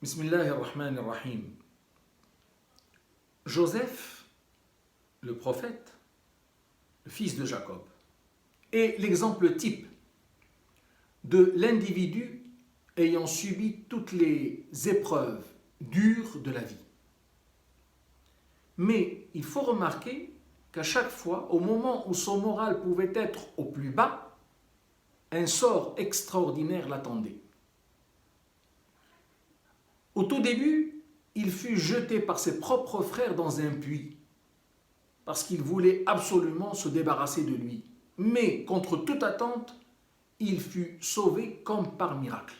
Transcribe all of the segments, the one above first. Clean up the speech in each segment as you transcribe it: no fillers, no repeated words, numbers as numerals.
Bismillahirrahmanirrahim. Joseph, le prophète, le fils de Jacob, est l'exemple type de l'individu ayant subi toutes les épreuves dures de la vie. Mais il faut remarquer qu'à chaque fois, au moment où son moral pouvait être au plus bas, un sort extraordinaire l'attendait. Au tout début, il fut jeté par ses propres frères dans un puits, parce qu'ils voulaient absolument se débarrasser de lui. Mais, contre toute attente, il fut sauvé comme par miracle.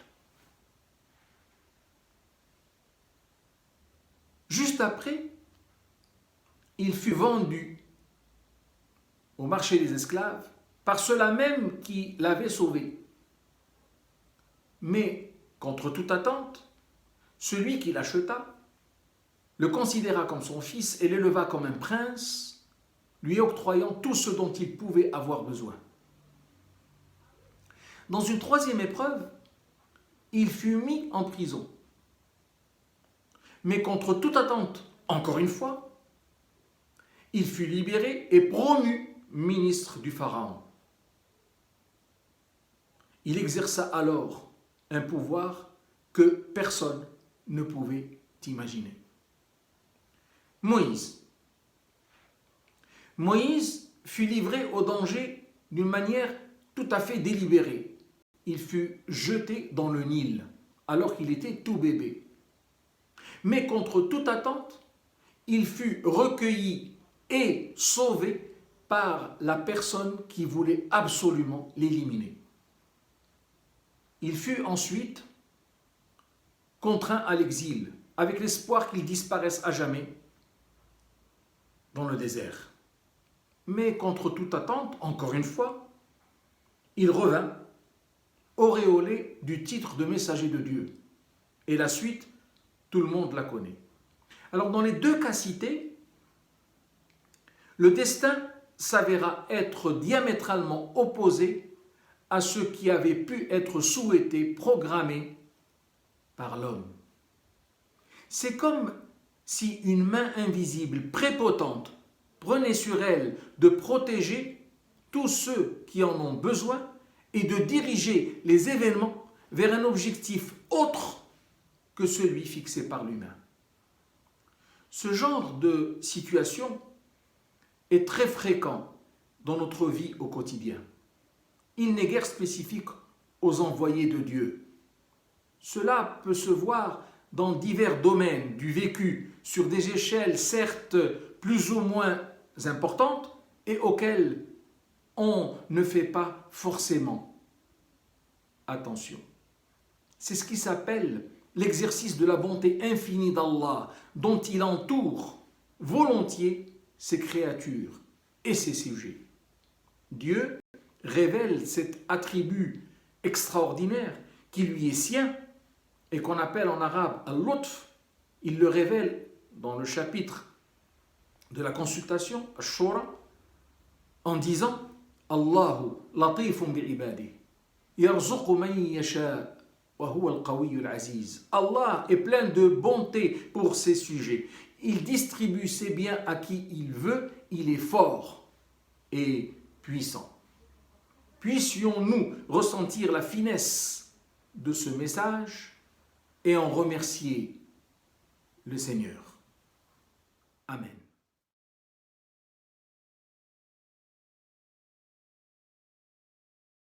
Juste après, il fut vendu au marché des esclaves par ceux-là même qui l'avaient sauvé. Mais, contre toute attente, celui qui l'acheta le considéra comme son fils et l'éleva comme un prince, lui octroyant tout ce dont il pouvait avoir besoin. Dans une troisième épreuve, il fut mis en prison. Mais contre toute attente, encore une fois, il fut libéré et promu ministre du Pharaon. Il exerça alors un pouvoir que personne ne pouvait imaginer. Moïse fut livré au danger d'une manière tout à fait délibérée. Il fut jeté dans le Nil alors qu'il était tout bébé. Mais contre toute attente, il fut recueilli et sauvé par la personne qui voulait absolument l'éliminer. Il fut ensuite contraint à l'exil, avec l'espoir qu'il disparaisse à jamais dans le désert. Mais contre toute attente, encore une fois, il revint, auréolé du titre de messager de Dieu. Et la suite, tout le monde la connaît. Alors dans les deux cas cités, le destin s'avéra être diamétralement opposé à ce qui avait pu être souhaité, programmé par l'homme. C'est comme si une main invisible, prépotente, prenait sur elle de protéger tous ceux qui en ont besoin et de diriger les événements vers un objectif autre que celui fixé par l'humain. Ce genre de situation est très fréquent dans notre vie au quotidien. Il n'est guère spécifique aux envoyés de Dieu. Cela peut se voir dans divers domaines du vécu, sur des échelles certes plus ou moins importantes et auxquelles on ne fait pas forcément attention. C'est ce qui s'appelle l'exercice de la bonté infinie d'Allah, dont il entoure volontiers ses créatures et ses sujets. Dieu révèle cet attribut extraordinaire qui lui est sien et qu'on appelle en arabe al-lutf. Il le révèle dans le chapitre de la consultation, Ash-Shura, en disant Allahu latifun bi'ibadihi yarzuqu man yasha wa huwa al-qawiyyu al-aziz. Allah est plein de bonté pour ses sujets. Il distribue ses biens à qui il veut, il est fort et puissant. Puissions-nous ressentir la finesse de ce message et en remercier le Seigneur. Amen.